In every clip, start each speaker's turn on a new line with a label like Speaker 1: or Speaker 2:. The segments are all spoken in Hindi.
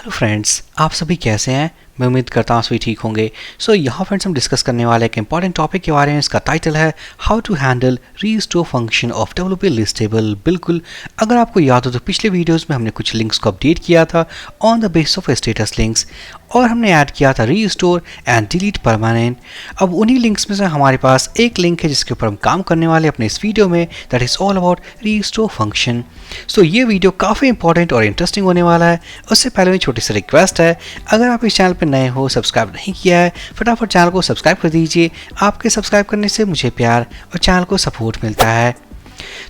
Speaker 1: हेलो फ्रेंड्स, आप सभी कैसे हैं। मैं उम्मीद करता हूँ सभी ठीक होंगे। यहाँ फ्रेंड्स हम डिस्कस करने वाले एक इंपॉर्टेंट टॉपिक के बारे में। इसका टाइटल है how to handle restore function of developer list table. बिल्कुल, अगर आपको याद हो तो पिछले वीडियोस में हमने कुछ लिंक्स को अपडेट किया था on the base of status links, और हमने ऐड किया था रीस्टोर एंड डिलीट परमानेंट। अब उन्हीं लिंक्स में से हमारे पास एक लिंक है जिसके ऊपर हम काम करने वाले अपने इस वीडियो में, that is all about restore function. ये वीडियो काफ़ी इंपॉर्टेंट और इंटरेस्टिंग होने वाला है। उससे पहले मेरी छोटी सी रिक्वेस्ट है, अगर आप इस चैनल पर नए हो, सब्सक्राइब नहीं किया है, फटाफट चैनल को सब्सक्राइब कर दीजिए। आपके सब्सक्राइब करने से मुझे प्यार और चैनल को सपोर्ट मिलता है।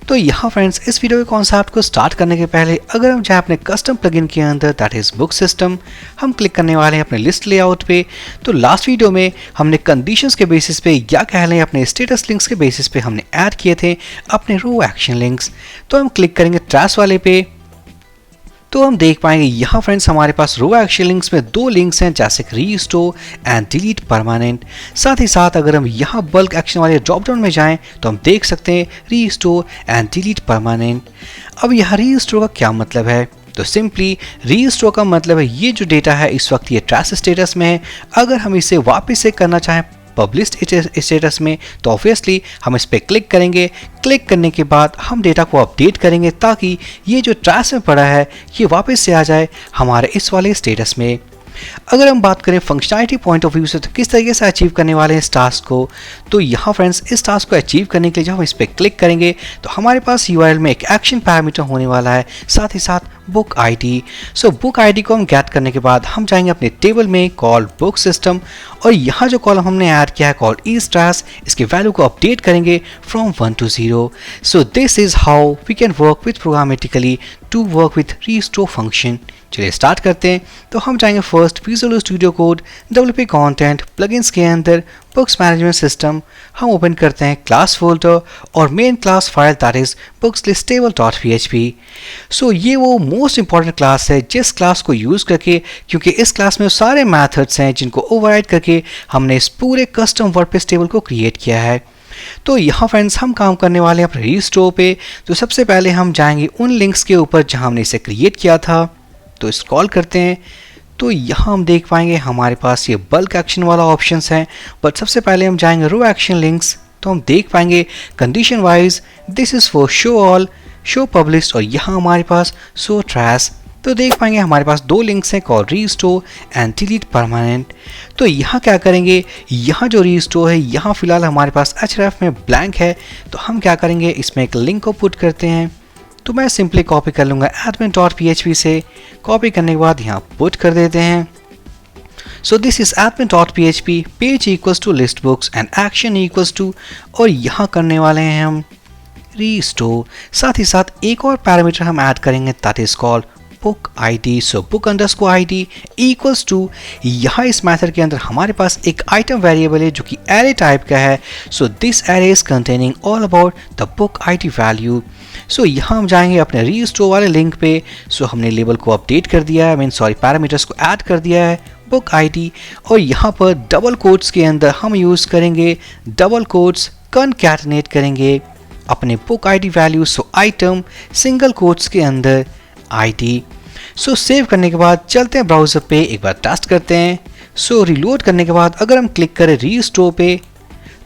Speaker 1: तो यहाँ फ्रेंड्स, इस वीडियो के कॉन्सेप्ट को स्टार्ट करने के पहले अगर हम चाहे अपने कस्टम प्लगइन के अंदर, दैट इज बुक सिस्टम, हम क्लिक करने वाले हैं अपने लिस्ट लेआउट पे। तो लास्ट वीडियो में हमने कंडीशंस के बेसिस पे या कह लें अपने स्टेटस लिंक्स के बेसिस पे हमने ऐड किए थे अपने रो एक्शन लिंक्स। तो हम क्लिक करेंगे ट्रैश वाले पे, तो हम देख पाएंगे यहाँ फ्रेंड्स हमारे पास रो एक्शन लिंक्स में दो लिंक्स हैं, जैसे रीस्टोर एंड डिलीट परमानेंट। साथ ही साथ अगर हम यहाँ बल्क एक्शन वाले ड्रॉप डाउन में जाएं तो हम देख सकते हैं रीस्टोर एंड डिलीट परमानेंट। अब यहाँ रीस्टोर का क्या मतलब है? तो सिंपली रीस्टोर का मतलब है ये जो डेटा है इस वक्त ये ट्रैश स्टेटस में है, अगर हम इसे वापस से करना चाहें पब्लिश्ड स्टेटस में तो ऑब्वियसली हम इस पर क्लिक करेंगे। क्लिक करने के बाद हम डेटा को अपडेट करेंगे ताकि ये जो ट्रैश में पड़ा है ये वापस से आ जाए हमारे इस वाले स्टेटस में। अगर हम बात करें फंक्शनैलिटी पॉइंट ऑफ व्यू से तो किस तरीके से अचीव करने वाले हैं इस टास्क को, तो यहाँ फ्रेंड्स इस टास्क को अचीव करने के लिए जब हम इस पर क्लिक करेंगे तो हमारे पास यूआरएल में एक एक्शन पैरामीटर होने वाला है, साथ ही साथ बुक आईडी। बुक आईडी को हम गेट करने के बाद हम जाएंगे अपने टेबल में कॉल्ड बुक सिस्टम, और यहाँ जो कॉलम हमने ऐड किया है कॉल्ड इज ट्रैश, इसके वैल्यू को अपडेट करेंगे from 1 to 0। This is how we can work with programmatically to work with restore function. चलिए स्टार्ट करते हैं। तो हम जाएंगे first visual studio code, developer content, plugins के अंदर बुक्स मैनेजमेंट सिस्टम, हम ओपन करते हैं क्लास फोल्डर और main class file that is books list table dot php। ये वो मोस्ट इंपॉर्टेंट क्लास है जिस क्लास को यूज़ करके, क्योंकि इस क्लास में सारे मैथड्स हैं जिनको ओवरराइड करके हमने इस पूरे कस्टम वर्डप्रेस टेबल को क्रिएट किया है। तो यहाँ फ्रेंड्स हम काम करने वाले हैं अपने रीस्टोर पे। तो सबसे पहले हम जाएंगे उन लिंक्स के ऊपर जहाँ हमने इसे क्रिएट किया था, तो स्क्रॉल करते हैं। तो यहाँ हम देख पाएंगे हमारे पास ये बल्क एक्शन वाला ऑप्शंस है, बट सबसे पहले हम जाएंगे रो एक्शन लिंक्स। तो हम देख पाएंगे condition wise this is for show all, show published, और यहाँ हमारे पास शो ट्रैश। तो देख पाएंगे हमारे पास दो लिंक्स हैं call restore and delete permanent. तो यहाँ क्या करेंगे, यहाँ जो रीस्टोर है यहाँ फिलहाल हमारे पास href में ब्लैंक है, तो हम क्या करेंगे इसमें एक लिंक को पुट करते हैं। तो मैं सिंपली कॉपी कर लूँगा admin.php से, कॉपी करने के बाद यहाँ पुट कर देते हैं। This is admin.php, page equals to list books and action equals to, और यहाँ करने वाले हैं हम रीस्टोर। साथ ही साथ एक और पैरामीटर हम ऐड करेंगे that is called book ID. Book underscore ID equals to, यहाँ इस मेथड के अंदर हमारे पास एक आइटम वेरिएबल है जो कि एरे टाइप का है। This array is containing all about the book ID value. यहाँ हम जाएंगे अपने रीस्टोर वाले लिंक पे। हमने लेबल को अपडेट कर दिया है, पैरामीटर्स को ऐड कर दिया है बुक आईडी, और यहाँ पर डबल कोट्स के अंदर हम यूज़ करेंगे डबल कोट्स, कनकैटिनेट करेंगे अपने book ID value, item single quotes के अंदर आईडी। सेव करने के बाद चलते हैं ब्राउज़र पे, एक बार टेस्ट करते हैं। रिलोड करने के बाद अगर हम क्लिक करें रीस्टोर पे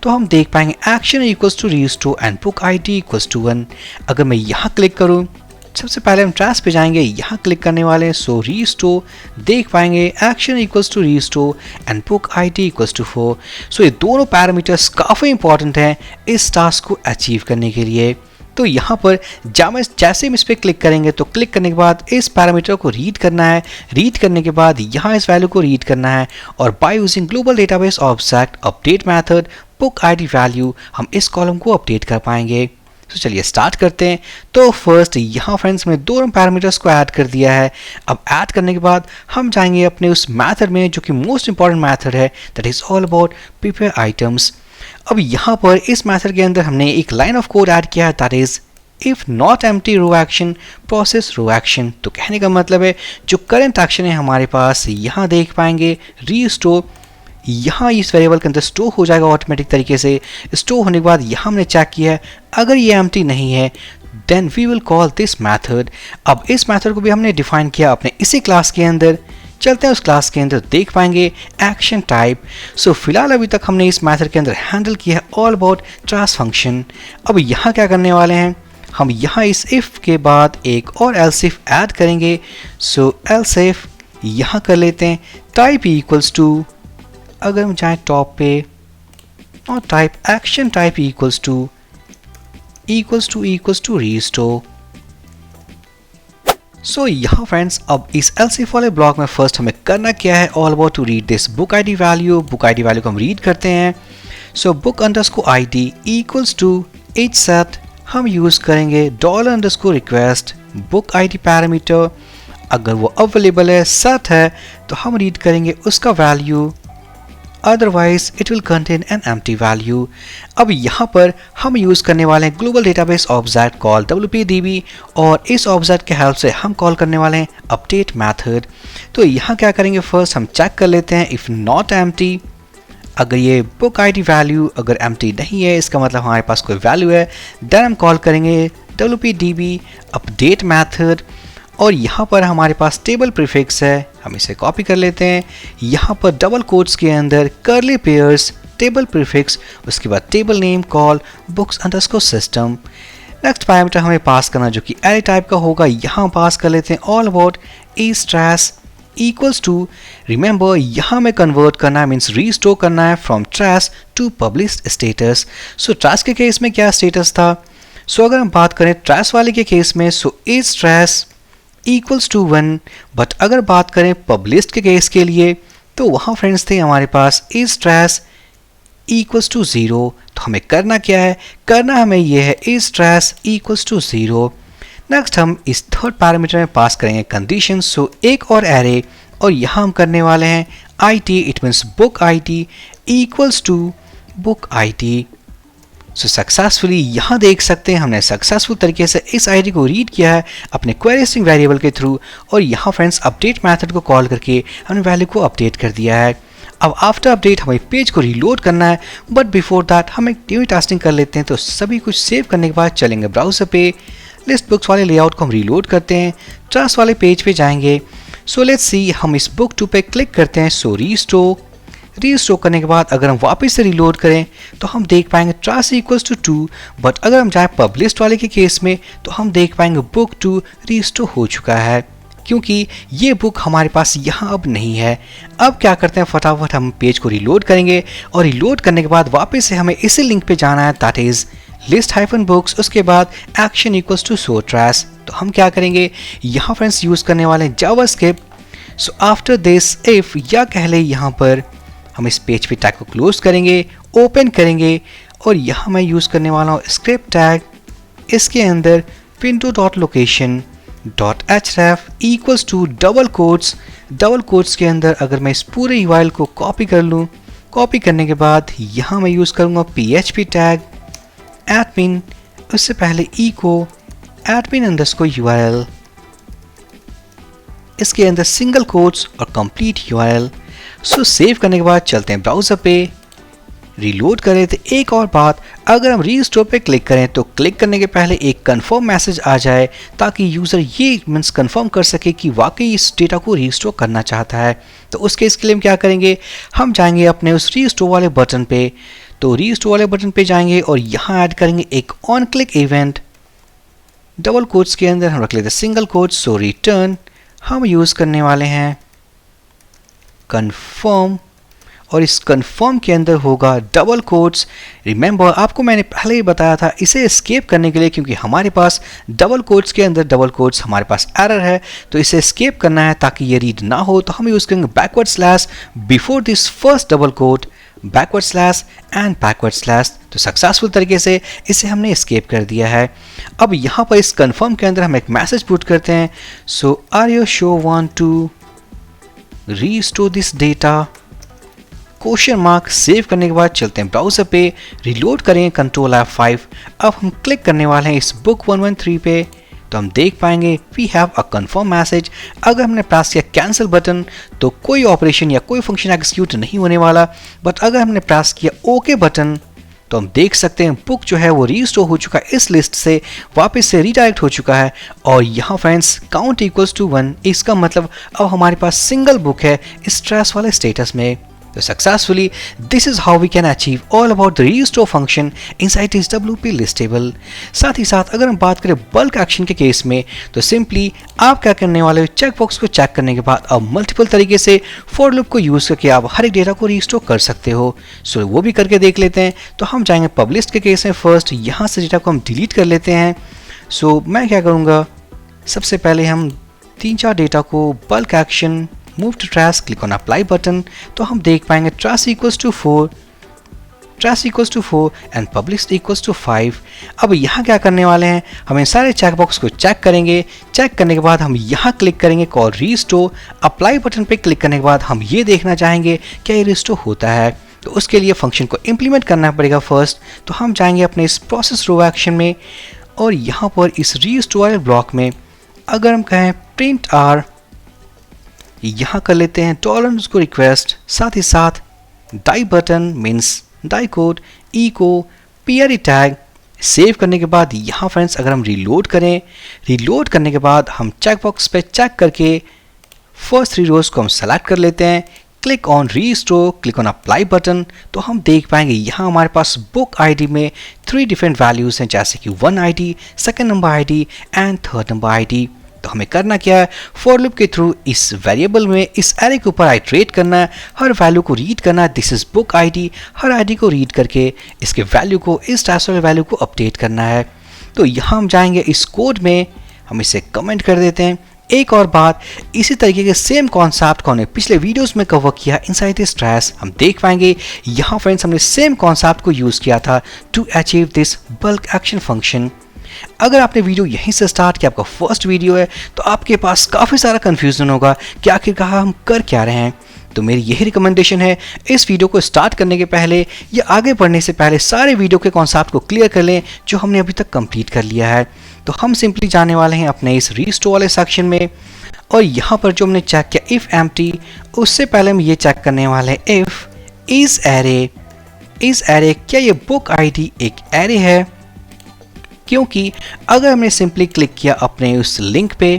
Speaker 1: तो हम देख पाएंगे action equals to restore and book ID equals to 1। अगर मैं यहाँ क्लिक करूँ, सबसे पहले हम ट्रैश पे जाएंगे, यहाँ क्लिक करने वाले हैं रीस्टोर, देख पाएंगे action equals to restore and book ID equals to 4। ये दोनों पैरामीटर्स काफ़ी इंपॉर्टेंट हैं इस टास्क को अचीव करने के लिए। तो यहाँ पर जैसे हम इस पर क्लिक करेंगे तो क्लिक करने के बाद इस पैरामीटर को रीड करना है, रीड करने के बाद यहाँ इस वैल्यू को रीड करना है, और by using global database object update method book ID value हम इस कॉलम को अपडेट कर पाएंगे। चलिए स्टार्ट करते हैं। तो फर्स्ट यहाँ फ्रेंड्स में दोनों पैरामीटर्स को ऐड कर दिया है। अब ऐड करने के बाद हम जाएंगे अपने उस मेथड में जो कि मोस्ट इंपॉर्टेंट मेथड है, that is all about prepare items. अब यहाँ पर इस मेथड के अंदर हमने एक लाइन ऑफ कोड ऐड किया है that is if not empty row action process row action. तो कहने का मतलब है जो करंट एक्शन है हमारे पास, यहाँ देख पाएंगे रीस्टोर, यहाँ इस वेरिएबल के अंदर स्टोर हो जाएगा ऑटोमेटिक तरीके से। स्टोर होने के बाद यहाँ हमने चेक किया है, अगर ये एम्प्टी नहीं है then we will call this method. अब इस मेथड को भी हमने डिफाइन किया अपने इसी क्लास के अंदर, चलते हैं उस क्लास के अंदर, देख पाएंगे एक्शन टाइप। सो फिलहाल अभी तक हमने इस मेथड के अंदर हैंडल किया है ऑल अबाउट ट्रांस फंक्शन। अब यहाँ क्या करने वाले हैं, हम यहाँ इस इफ के बाद एक और एल्स इफ ऐड करेंगे। सो एल्स इफ यहाँ कर लेते हैं टाइप इक्वल्स टू, अगर हम जाएं टॉप पे और type action type equals to restore. So यहाँ फ्रेंड्स अब इस एल्स इफ वाले ब्लॉक में फर्स्ट हमें करना क्या है, all about to read this book ID value. Book ID value को हम रीड करते हैं। So book underscore ID equals to isset, हम यूज करेंगे dollar underscore request book ID parameter. अगर वो अवेलेबल है, सेट है, तो हम रीड करेंगे उसका value, otherwise it will contain an empty value. अब यहाँ पर हम यूज़ करने वाले हैं global database object call WPDB, और इस ऑब्जेक्ट के हेल्प से हम कॉल करने वाले हैं अपडेट मेथड। तो यहाँ क्या करेंगे, फर्स्ट हम चेक कर लेते हैं इफ़ नॉट एम्प्टी। अगर ये बुक आईडी वैल्यू अगर एम्प्टी नहीं है, इसका मतलब हमारे पास कोई वैल्यू है, देन हम कॉल करेंगे WPDB अपडेट मेथड। और यहाँ पर हमारे पास टेबल प्रीफिक्स है, हम इसे कॉपी कर लेते हैं। यहाँ पर डबल कोट्स के अंदर कर्ली पेयर्स टेबल प्रीफिक्स, उसके बाद table name call books underscore system. Next parameter हमें पास करना जो कि एरे टाइप का होगा, यहाँ पास कर लेते हैं all about is trash equals to, remember यहाँ में कन्वर्ट करना है, मीन्स रीस्टोर करना है from trash to published status. So trash के केस में क्या स्टेटस था, सो अगर हम बात करें ट्रैश वाले के केस में, so is trash equals to 1, but अगर बात करें पब्लिश्ड के केस के लिए तो वहाँ फ्रेंड्स थे हमारे पास इज ट्रैश इक्वल्स टू 0। तो हमें करना क्या है, करना हमें यह है is trash equals to 0। Next हम इस थर्ड पैरामीटर में पास करेंगे कंडीशन। सो एक और एरे, और यहाँ हम करने वाले हैं IT, it means book IT equals to book IT। So successfully यहाँ देख सकते हैं हमने सक्सेसफुल तरीके से इस आईडी को रीड किया है अपने क्वेरी स्ट्रिंग वेरिएबल के थ्रू, और यहाँ फ्रेंड्स अपडेट मेथड को कॉल करके हमने वैल्यू को अपडेट कर दिया है। अब आफ्टर अपडेट हमें पेज को रीलोड करना है, बट बिफोर दैट हम एक यूनिट टेस्टिंग कर लेते हैं। तो सभी कुछ सेव करने के बाद चलेंगे ब्राउजर पे, लिस्ट बुक्स वाले लेआउट को हम रीलोड करते हैं, ट्रस्ट वाले पेज पे जाएंगे। सो लेट्स सी, हम इस बुक 2 पे क्लिक करते हैं। सो रीस्टोर करने के बाद अगर हम वापस से रीलोड करें तो हम देख पाएंगे ट्रस्ट इक्वल्स टू 2, बट अगर हम जाएं पब्लिश्ड वाले के केस में तो हम देख पाएंगे बुक 2 रीस्टोर हो चुका है, क्योंकि ये बुक हमारे पास यहाँ अब नहीं है। अब क्या करते हैं, फटाफट हम पेज को रीलोड करेंगे, और रीलोड करने के बाद वापस से हमें इसी लिंक पे जाना है, दैट इज़ list-books, उसके बाद action equals to show trash. तो हम क्या करेंगे, यहाँ फ्रेंड्स यूज़ करने वाले हैं JavaScript. So after this if, या कह ले यहाँ पर हम इस पेज पे टैग को क्लोज करेंगे, ओपन करेंगे, और यहाँ मैं यूज़ करने वाला हूँ स्क्रिप्ट टैग। इसके अंदर window.location.href equals to double quotes के अंदर अगर मैं इस पूरे URL को कॉपी कर लूँ, कॉपी करने के बाद यहाँ मैं यूज़ करूँगा PHP टैग admin, उससे पहले echo admin_URL, इसके अंदर सिंगल कोट्स और कंप्लीट URL। सो सेव करने के बाद चलते हैं ब्राउज़र पे, रीलोड करें। तो एक और बात, अगर हम रीस्टोर पे क्लिक करें तो क्लिक करने के पहले एक कंफर्म मैसेज आ जाए, ताकि यूज़र ये मीन्स कंफर्म कर सके कि वाकई इस डेटा को रीस्टोर करना चाहता है। तो उसके इसके लिए हम क्या करेंगे, हम जाएंगे अपने उस रीस्टोर वाले बटन पे। तो रीस्टोर वाले बटन पे जाएंगे और यहाँ ऐड करेंगे एक on click event, double quotes के अंदर हम रख लेते हैं सिंगल कोट्स। सो रिटर्न हम यूज़ करने वाले हैं कंफर्म, और इस कंफर्म के अंदर होगा डबल कोट्स। रिमेंबर आपको मैंने पहले ही बताया था इसे एस्केप करने के लिए, क्योंकि हमारे पास डबल कोट्स के अंदर डबल कोट्स हमारे पास एरर है, तो इसे एस्केप करना है ताकि ये रीड ना हो। तो हम यूज़ करेंगे backward slash before this first double quote, backward slash and backward slash. तो सक्सेसफुल तरीके से इसे हमने एस्केप कर दिया है। अब यहाँ पर इस कंफर्म के अंदर हम एक मैसेज पुट करते हैं, so are you sure want to restore this data, question mark. Save करने के बाद चलते हैं ब्राउज़र पे, रीलोड करें Ctrl F5। अब हम क्लिक करने वाले हैं इस बुक 113 पे, तो हम देख पाएंगे we have a confirm message. अगर हमने प्रेस किया कैंसिल बटन तो कोई ऑपरेशन या कोई फंक्शन एग्जीक्यूट नहीं होने वाला, बट अगर हमने प्रेस किया ओके बटन तो हम देख सकते हैं बुक जो है वो रीस्टोर हो चुका है, इस लिस्ट से वापस से रीडायरेक्ट हो चुका है। और यहाँ फ्रेंड्स काउंट इक्वल्स टू 1, इसका मतलब अब हमारे पास सिंगल बुक है इस ट्रैश वाले स्टेटस में। तो successfully this is how we can achieve all about the restore function inside this WP list table. साथ ही साथ अगर हम बात करें बल्क एक्शन के केस में, तो सिंपली आप क्या करने वाले हो, चेक बॉक्स को चेक करने के बाद अब मल्टीपल तरीके से फॉर लूप को यूज करके आप हर एक डेटा को रीस्टोर कर सकते हो। सो वो भी करके देख लेते हैं। तो हम जाएंगे पब्लिश के केस में, फर्स्ट यहाँ से डेटा को हम डिलीट कर लेते हैं। सो मैं क्या करूँगा, सबसे पहले हम 3-4 डेटा को bulk action move to trash, click on apply button, तो हम देख पाएंगे trash equals to 4 and publish equals to 5। अब यहाँ क्या करने वाले हैं, हम इन सारे चेक बॉक्स को चेक करेंगे। चेक करने के बाद हम यहाँ क्लिक करेंगे कॉल रीस्टोर, अप्लाई बटन पे क्लिक करने के बाद हम ये देखना चाहेंगे क्या ये रीस्टोर होता है। तो उसके लिए फंक्शन को इम्प्लीमेंट करना पड़ेगा फर्स्ट। तो हम जाएंगे अपने इस प्रोसेस रो एक्शन में और यहाँ पर इस रीस्टोर ब्लॉक में अगर हम कहें प्रिंट आर, यहाँ कर लेते हैं टॉलरेंस को रिक्वेस्ट, साथ ही साथ die button means die code echo PRE tag. Save करने के बाद यहाँ फ्रेंड्स अगर हम रीलोड करें, रीलोड करने के बाद हम चेक बॉक्स पे चेक करके फर्स्ट 3 रोज को हम सेलेक्ट कर लेते हैं। Click on restore, click on apply button, तो हम देख पाएंगे यहाँ हमारे पास बुक ID में 3 डिफरेंट वैल्यूज हैं, जैसे कि 1 ID, second number ID and third number ID। तो हमें करना क्या है, फॉर लूप के थ्रू इस वेरिएबल में इस एरे के ऊपर आइटरेट करना है, हर वैल्यू को रीड करना है। This is book ID, her ID को रीड करके इसके वैल्यू को, इस ट्रैश वाले वैल्यू को अपडेट करना है। तो यहाँ हम जाएंगे इस कोड में, हम इसे कमेंट कर देते हैं। एक और बात, इसी तरीके के सेम कॉन्सेप्ट को हमने पिछले वीडियोस में कवर किया इनसाइड दिस ट्रैश। हम देख पाएंगे यहाँ फ्रेंड्स हमने सेम कॉन्सेप्ट को यूज किया था to achieve this bulk action function. अगर आपने वीडियो यहीं से स्टार्ट किया, आपका फर्स्ट वीडियो है, तो आपके पास काफ़ी सारा कन्फ्यूजन होगा कि आखिरकार हम कर क्या रहे हैं। तो मेरी यही रिकमेंडेशन है, इस वीडियो को स्टार्ट करने के पहले या आगे बढ़ने से पहले सारे वीडियो के कॉन्सेप्ट को क्लियर कर लें जो हमने अभी तक कंप्लीट कर लिया है। तो हम सिंपली जाने वाले हैं अपने इस रीस्टोर वाले सेक्शन में और यहाँ पर जो हमने चेक किया इफ़ एम्प्टी, उससे पहले हम ये चेक करने वाले हैं इफ़ इज एरे, क्या ये बुक ID एक एरे है। क्योंकि अगर हमने सिंपली क्लिक किया अपने उस लिंक पे,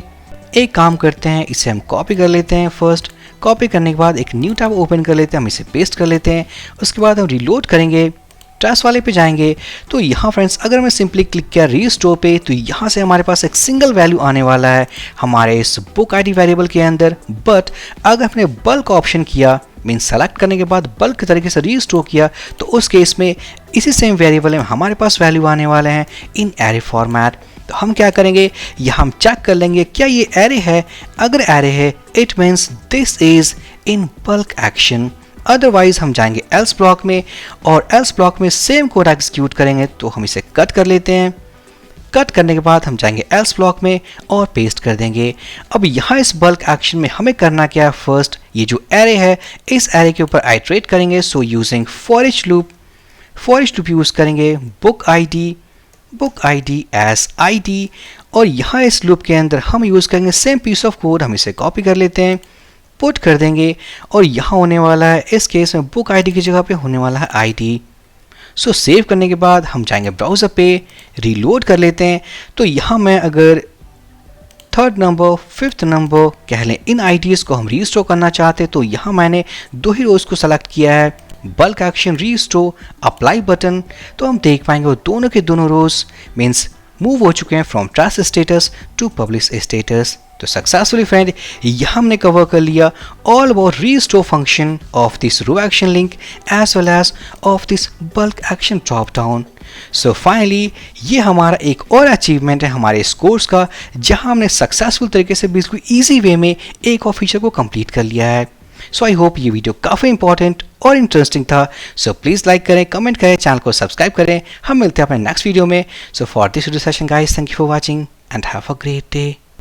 Speaker 1: एक काम करते हैं, इसे हम कॉपी कर लेते हैं। फर्स्ट कॉपी करने के बाद एक न्यू टैब ओपन कर लेते हैं, हम इसे पेस्ट कर लेते हैं। उसके बाद हम रीलोड करेंगे, ट्रैश वाले पे जाएंगे। तो यहाँ फ्रेंड्स अगर मैं सिंपली क्लिक किया रीस्टोर पे, तो यहाँ से हमारे पास एक सिंगल वैल्यू आने वाला है हमारे इस बुक ID वेरिएबल के अंदर। बट अगर हमने बल्क ऑप्शन किया, मीन सेलेक्ट करने के बाद बल्क तरीके से रीस्टोर किया, तो उस केस में इसी सेम वेरिएबल में हमारे पास वैल्यू आने वाले हैं इन एरे फॉर्मेट। तो हम क्या करेंगे, यहाँ हम चेक कर लेंगे क्या ये एरे है। अगर एरे है, it means this is in bulk action. Otherwise हम जाएंगे एल्स ब्लॉक में और एल्स ब्लॉक में सेम कोड एग्जीक्यूट करेंगे। तो हम इसे कट कर लेते हैं। कट करने के बाद हम जाएंगे एल्स ब्लॉक में और पेस्ट कर देंगे। अब यहाँ इस बल्क एक्शन में हमें करना क्या है, फर्स्ट ये जो एरे है इस एरे के ऊपर आइटरेट करेंगे। So using for each loop use करेंगे बुक ID एज ID और यहाँ इस लूप के अंदर हम यूज करेंगे सेम पीस ऑफ कोड। हम इसे कॉपी कर लेते हैं, पुट कर देंगे और यहाँ होने वाला है इस केस में बुक ID की जगह पे होने वाला है ID। सो सेव करने के बाद हम जाएंगे ब्राउज़र पे, रीलोड कर लेते हैं। तो यहाँ मैं अगर थर्ड नंबर, फिफ्थ नंबर कह लें, इन IDs को हम रीस्टोर करना चाहते हैं। तो यहाँ मैंने 2 ही रोज को सेलेक्ट किया है, bulk action restore, apply button. तो हम देख पाएंगे वो दोनों के दोनों रोज मीन्स मूव हो चुके हैं from trash status to publish status. तो सक्सेसफुली फ्रेंड यहाँ हमने कवर कर लिया all about restore function of this row action link as well as of this bulk action drop down. So finally ये हमारा एक और अचीवमेंट है हमारे इस कोर्स का, जहाँ हमने सक्सेसफुल तरीके से बिल्कुल ईजी वे में एक और फीचर को कंप्लीट कर लिया है। सो आई होप ये वीडियो काफ़ी इंपॉर्टेंट और इंटरेस्टिंग था। सो प्लीज़ लाइक करें, कमेंट करें, चैनल को सब्सक्राइब करें। हम मिलते हैं अपने नेक्स्ट वीडियो में। So for this session guys, thank you for watching and have a great day.